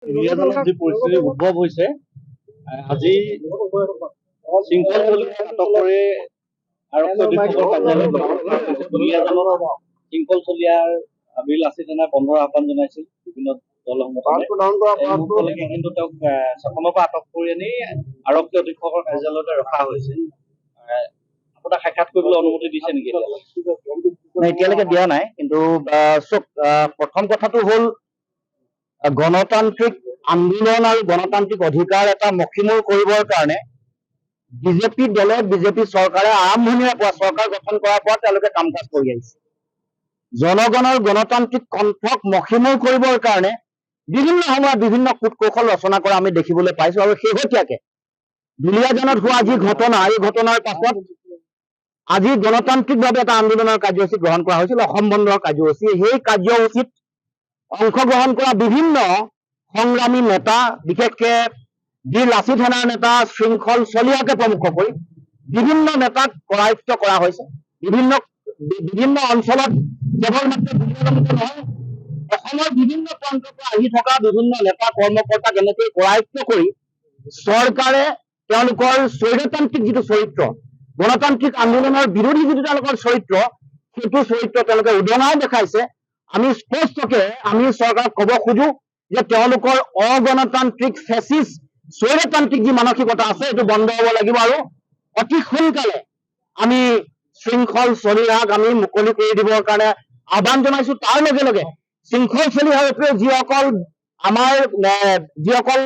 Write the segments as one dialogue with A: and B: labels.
A: দুলীয়াজানত যি পৰিস্থিতি উদ্ভৱ হৈছে, আজি শৃংখল আটক কৰি আৰক্ষী অধীক্ষকৰ কাৰ্যালয়ত দুলীয়াজানত শৃংখল চলিয়াৰ বিল লাচি থানাই বন্ধৰ আহ্বান জনাইছিল বিভিন্ন দলসমূহলৈকে, কিন্তু তেওঁক শাসনৰ পৰা আটক কৰি আনি আৰক্ষী অধীক্ষকৰ কাৰ্যালয়তে ৰখা হৈছে। আপোনাক সাক্ষাৎ কৰিবলৈ অনুমতি দিছে নেকি?
B: এতিয়ালৈকে দিয়া নাই, কিন্তু প্ৰথম কথাটো হ'ল গণতান্ত্ৰিক আন্দোলন আৰু গণতান্ত্ৰিক অধিকাৰ এটা মষিমূৰ কৰিবৰ কাৰণে বিজেপি দলে বিজেপি চৰকাৰে আৰম্ভণিৰে পৰা চৰকাৰ গঠন কৰাৰ পৰা তেওঁলোকে কাম কাজ কৰি আহিছে। জনগণৰ গণতান্ত্ৰিক কণ্ঠক মষিমূৰ কৰিবৰ কাৰণে বিভিন্ন সময়ত বিভিন্ন কূট কৌশল ৰচনা কৰা আমি দেখিবলৈ পাইছো। আৰু শেহতীয়াকে দুলীয়াজানত হোৱা যি ঘটনা, এই ঘটনাৰ পাছত আজি গণতান্ত্ৰিকভাৱে এটা আন্দোলনৰ কাৰ্যসূচী গ্ৰহণ কৰা হৈছিল, অসম বন্ধৰ কাৰ্যসূচী। সেই কাৰ্যসূচীত অংশগ্ৰহণ কৰা বিভিন্ন সংগ্ৰামী নেতা, বিশেষকে বীৰ লাচিত সেনাৰ নেতা শৃংখল চলিয়াকে প্ৰমুখ কৰি বিভিন্ন নেতাক কৰায়ত্ব কৰা হৈছে। বিভিন্ন অঞ্চলত কেৱল মাত্ৰ দুলীয়াজানতে নহয়, অসমৰ বিভিন্ন প্ৰান্তৰ পৰা আহি থকা বিভিন্ন নেতা কৰ্মকৰ্তাক এনেকৈ কৰায়ত্ব কৰি চৰকাৰে তেওঁলোকৰ স্বৈৰতান্ত্ৰিক যিটো চৰিত্ৰ, গণতান্ত্ৰিক আন্দোলনৰ বিৰোধী যিটো তেওঁলোকৰ চৰিত্ৰ, সেইটো চৰিত্ৰ তেওঁলোকে উদঙাই দেখাইছে। আমি স্পষ্টকে আমি চৰকাৰক ক'ব খোজো যে তেওঁলোকৰ অগণতান্ত্ৰিক ফেচিষ্ট স্বৈৰতান্ত্ৰিক যি মানসিকতা আছে, এইটো বন্ধ হ'ব লাগিব। আৰু অতি সোনকালে আমি শৃংখল চলিহাক আমি মুকলি কৰি দিবৰ কাৰণে আহ্বান জনাইছো। তাৰ লগে লগে শৃংখল চলিহাৰ উপৰিও যিসকল আমাৰ যিসকল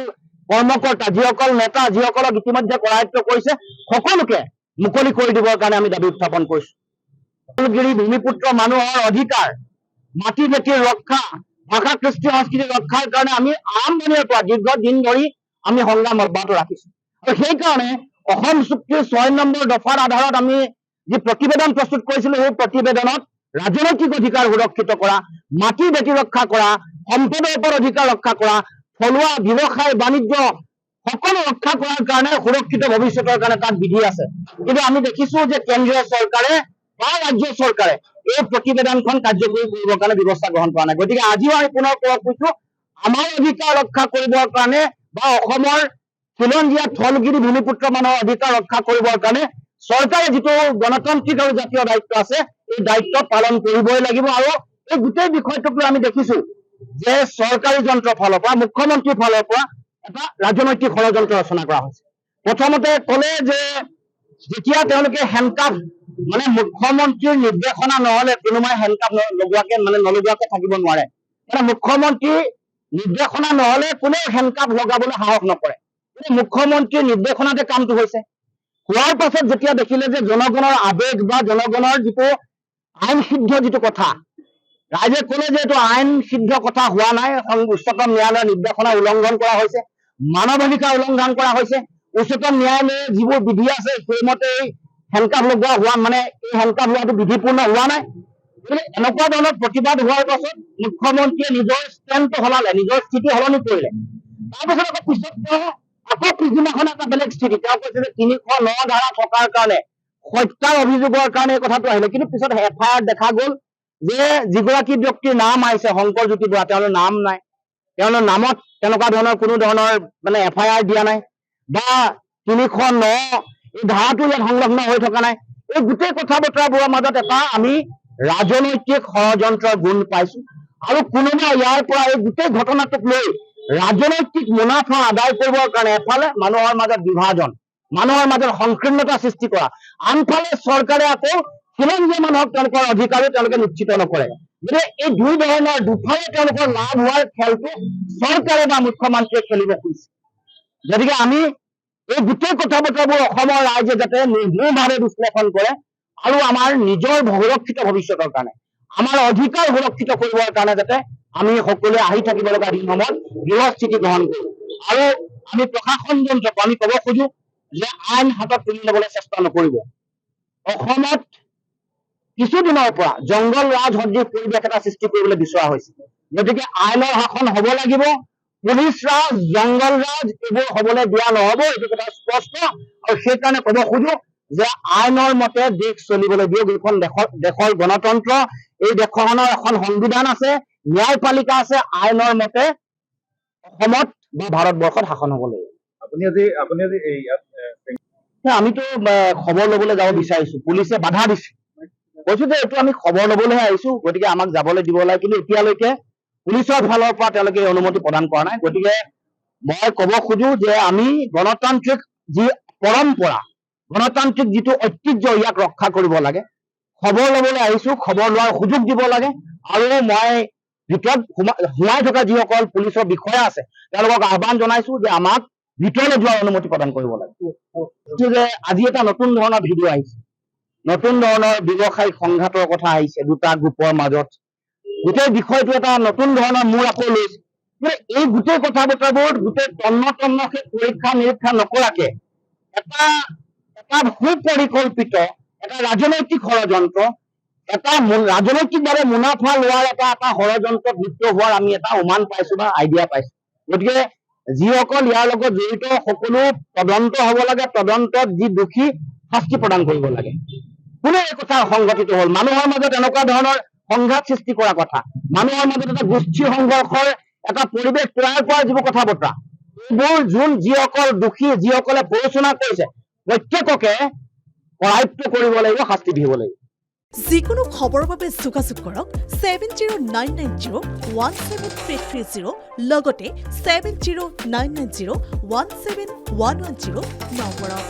B: কৰ্মকৰ্তা, যিসকল নেতা, যিসকলক ইতিমধ্যে কৰায়ত্ব কৰিছে, সকলোকে মুকলি কৰি দিবৰ কাৰণে আমি দাবী উত্থাপন কৰিছো। ভূমিপুত্ৰ মানুহৰ অধিকাৰ, মাটি ভেটিৰ ৰক্ষা, ভাষা কৃষ্টি সংস্কৃতি ৰক্ষাৰ কাৰণে আমি আৰম্ভণিৰ পৰা দীৰ্ঘদিন ধৰি আমি সংগ্ৰাম অব্যাহত ৰাখিছো। আৰু সেইকাৰণে অসম চুক্তিৰ 6 নম্বৰ দফাৰ আধাৰত আমি যি প্ৰতিবেদন প্ৰস্তুত কৰিছিলো, সেই প্ৰতিবেদনত ৰাজনৈতিক অধিকাৰ সুৰক্ষিত কৰা, মাটি ভেটি ৰক্ষা কৰা, সম্পদৰ ওপৰত অধিকাৰ ৰক্ষা কৰা, থলুৱা ব্যৱসায় বাণিজ্য সকলো ৰক্ষা কৰাৰ কাৰণে সুৰক্ষিত ভৱিষ্যতৰ কাৰণে তাত বিধি আছে। কিন্তু আমি দেখিছো যে কেন্দ্ৰীয় চৰকাৰে বা ৰাজ্য চৰকাৰে এই প্ৰতিবেদনখন কাৰ্যকৰী কৰিবৰ কাৰণে ব্যৱস্থা গ্ৰহণ কৰা নাই। গতিকে আজিও আমি পুনৰ ক'ব খুজিছো, আমাৰ অধিকাৰ ৰক্ষা কৰিবৰ কাৰণে বা অসমৰ খিলঞ্জীয়া থলগিৰি ভূমিপুত্ৰ মানুহৰ অধিকাৰ ৰক্ষা কৰিবৰ কাৰণে চৰকাৰে যিটো গণতান্ত্ৰিক আৰু জাতীয় দায়িত্ব আছে, এই দায়িত্ব পালন কৰিবই লাগিব। আৰু এই গোটেই বিষয়টোক লৈ আমি দেখিছো যে চৰকাৰী যন্ত্ৰৰ ফালৰ পৰা, মুখ্যমন্ত্ৰীৰ ফালৰ পৰা এটা ৰাজনৈতিক ষড়যন্ত্ৰ ৰচনা কৰা হৈছে। প্ৰথমতে ক'লে যে যেতিয়া তেওঁলোকে হেণ্ডকাফ, মানে মুখ্যমন্ত্ৰীৰ নিৰ্দেশনা নহলে কোনোবাই হেণ্ডকাফ নলগোৱাকে থাকিব নোৱাৰে। মানে মুখ্যমন্ত্ৰীৰ নিৰ্দেশনা নহলে কোনেও হেণ্ডকাফ লগাবলৈ সাহস নকৰে। মুখ্যমন্ত্ৰীৰ নিৰ্দেশনাতে কামটো হৈছে। হোৱাৰ পাছত যেতিয়া দেখিলে যে জনগণৰ আবেগ বা জনগণৰ যিটো আইন সিদ্ধ যিটো কথা, ৰাইজে ক'লে যে এইটো আইন সিদ্ধ কথা হোৱা নাই, উচ্চতম ন্যায়ালয়ৰ নিৰ্দেশনা উলংঘন কৰা হৈছে, মানৱ অধিকাৰ উলংঘন কৰা হৈছে। উচ্চতম ন্যায়ালয়ে যিবোৰ বিধি আছে সেইমতে এই হেণ্ডকাফ লগোৱা হোৱা, মানে এই হেণ্ডকাফ লোৱাটো বিধিপূৰ্ণ হোৱা নাই। এনেকুৱা ধৰণৰ প্ৰতিবাদ হোৱাৰ পাছত মুখ্যমন্ত্ৰীয়ে নিজৰ ষ্টেণ্ডটো সলালে, নিজৰ স্থিতি সলনি কৰিলে। তাৰপাছত আকৌ পিছদিনাখন এটা বেলেগ স্থিতি, তেওঁ কৈছে যে 309 ধাৰা থকাৰ কাৰণে, হত্যাৰ অভিযোগৰ কাৰণে এই কথাটো আহিলে। কিন্তু পিছত FIR দেখা গ'ল যে যিগৰাকী ব্যক্তিৰ নাম আহিছে, শংকৰজ্যোতি বৰা, তেওঁৰ নাম নাই, তেওঁৰ নামত তেনেকুৱা ধৰণৰ কোনো ধৰণৰ মানে FIR দিয়া নাই, বা 309 এই ধাৰাটো ইয়াত সংলগ্ন হৈ থকা নাই। এই গোটেই কথা বতৰাবোৰৰ মাজত এটা আমি ৰাজনৈতিক ষড়যন্ত্ৰৰ গুণ পাইছো। আৰু কোনোবা ইয়াৰ পৰা এই গোটেই ঘটনাটোক লৈ ৰাজনৈতিক মুনাফা আদায় কৰিবৰ কাৰণে এফালে মানুহৰ মাজত বিভাজন, মানুহৰ মাজত সংকীৰ্ণতা সৃষ্টি কৰা, আনফালে চৰকাৰে আকৌ খিলঞ্জীয়া মানুহক তেওঁলোকৰ অধিকাৰো তেওঁলোকে নিশ্চিত নকৰে। গতিকে এই দুই ধৰণৰ দুফালে তেওঁলোকৰ লাভ হোৱাৰ খেলটো চৰকাৰে বা মুখ্যমন্ত্ৰীয়ে খেলিব খুজিছে। গতিকে আমি এই গোটেই কথা বতৰাবোৰ অসমৰ ৰাইজে যাতে নিৰ্ভুলভাৱে বিশ্লেষণ কৰে আৰু আমাৰ নিজৰ সুৰক্ষিত ভৱিষ্যতৰ কাৰণে, আমাৰ অধিকাৰ সুৰক্ষিত কৰিবৰ কাৰণে যাতে আমি সকলোৱে আহি থাকিব লগা দিনসমূহত গৃহস্থিতি গ্ৰহণ কৰো। আৰু আমি প্ৰশাসন যন্ত্ৰক আমি ক'ব খোজো যে আইন হাতত তুলি ল'বলৈ চেষ্টা নকৰিব। অসমত কিছুদিনৰ পৰা জংগল ৰাজ সদৃশ পৰিৱেশ এটা সৃষ্টি কৰিবলৈ বিচৰা হৈছে। গতিকে আইনৰ শাসন হ'ব লাগিব, পুলিচ ৰাজ, জংগল ৰাজ এইবোৰ হ'বলৈ দিয়া নহ'ব, এইটো কথা স্পষ্ট। আৰু সেইকাৰণে ক'ব খোজো যে আইনৰ মতে দেশ চলিবলৈ দিয়ক। এইখন দেশৰ গণতন্ত্ৰ, এই দেশখনৰ এখন সংবিধান আছে, ন্যায়পালিকা আছে, আইনৰ মতে অসমত বা ভাৰতবৰ্ষত শাসন হ'ব লাগিব।
C: আপুনি আজি এই
B: আমিতো খবৰ ল'বলৈ যাব বিচাৰিছো, পুলিচে বাধা দিছে। কৈছো যে এইটো আমি খবৰ ল'বলৈহে আহিছো, গতিকে আমাক যাবলৈ দিব লাগে, কিন্তু এতিয়ালৈকে পুলিচৰ ফালৰ পৰা তেওঁলোকে এই অনুমতি প্ৰদান কৰা নাই। গতিকে মই ক'ব খোজো যে আমি গণতান্ত্ৰিক যি পৰম্পৰা, গণতান্ত্ৰিক যিটো ঐতিহ্য, ইয়াক ৰক্ষা কৰিব লাগে। খবৰ ল'বলৈ আহিছো, খবৰ লোৱাৰ সুযোগ দিব লাগে। আৰু মই ভিতৰত সোমাই থকা যিসকল পুলিচৰ বিষয়া আছে তেওঁলোকক আহ্বান জনাইছো যে আমাক ভিতৰলৈ যোৱাৰ অনুমতি প্ৰদান কৰিব লাগে। যে আজি এটা নতুন ধৰণৰ ভিডিঅ' আহিছে, নতুন ধৰণৰ ব্যৱসায়িক সংঘাতৰ কথা আহিছে দুটা গ্ৰুপৰ মাজত। গোটেই বিষয়টো এটা নতুন ধৰণৰ মূৰ আকৌ লৈছে। এই গোটেই কথা বতৰাবোৰ গোটেই তন্নতন্নকে পৰীক্ষা নিৰীক্ষা নকৰাকে এটা সুপৰিকল্পিত এটা ৰাজনৈতিক ষড়যন্ত্ৰ, এটা ৰাজনৈতিকভাৱে মুনাফা লোৱাৰ এটা ষড়যন্ত্ৰত লিপ্ত হোৱাৰ আমি এটা উমান পাইছো বা আইডিয়া পাইছো। গতিকে যিসকল ইয়াৰ লগত জড়িত সকলো তদন্ত হ'ব লাগে, তদন্তত যি দোষী শাস্তি প্ৰদান কৰিব লাগে। কোনে এই কথা সংঘটিত হ'ল? মানুহৰ মাজত এনেকুৱা ধৰণৰ সংঘাত সৃষ্টি কৰা কথা, মানুহৰ মাজত এটা গোষ্ঠী সংঘৰ্ষৰ এটা পৰিৱেশ তৈয়াৰ কৰাৰ যিবোৰ কথা বতৰা, এইবোৰ যিসকল দোষী, যিসকলে প্ৰৰোচনা কৰিছে, প্ৰত্যেককে কৰায়ত্ব কৰিব লাগিব, শাস্তি দিব লাগিব।
D: যিকোনো খবৰৰ বাবে যোগাযোগ কৰক 7099017330 লগতে 7099017110 নম্বৰত।